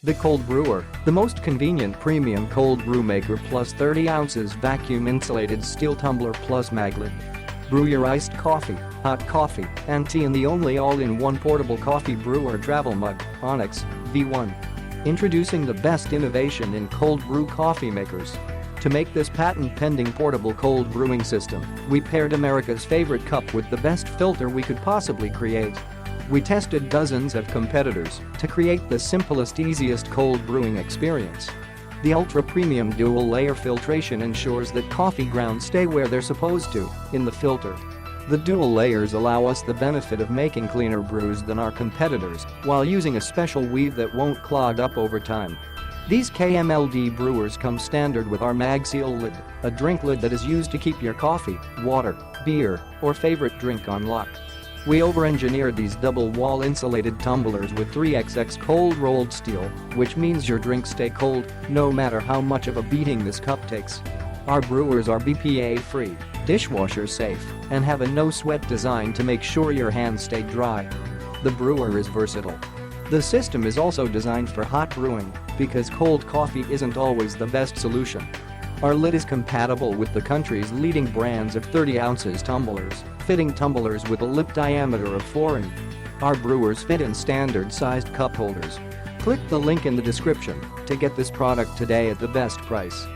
The Kold Brewer, the most convenient premium cold brew maker plus 30 ounces vacuum insulated steel tumbler plus MagLid. Brew your iced coffee, hot coffee, and tea in the only all-in-one portable coffee brewer travel mug, Onyx V1. Introducing the best innovation in cold brew coffee makers. To make this patent-pending portable cold brewing system, we paired America's favorite cup with the best filter we could possibly create. We tested dozens of competitors to create the simplest, easiest cold brewing experience. The Ultra Premium Dual-Layer Filtration ensures that coffee grounds stay where they're supposed to, in the filter. The dual layers allow us the benefit of making cleaner brews than our competitors while using a special weave that won't clog up over time. These KMLD brewers come standard with our MagSeal Lid, a drink lid that is used to keep your coffee, water, beer, or favorite drink on lock. We over-engineered these double-wall insulated tumblers with 3xx cold rolled steel, which means your drinks stay cold no matter how much of a beating this cup takes. Our brewers are BPA-free, dishwasher-safe, and have a no-sweat design to make sure your hands stay dry. The brewer is versatile. The system is also designed for hot brewing because cold coffee isn't always the best solution. Our lid is compatible with the country's leading brands of 30 ounces tumblers, fitting tumblers with a lip diameter of 4 in. Our brewers fit in standard-sized cup holders. Click the link in the description to get this product today at the best price.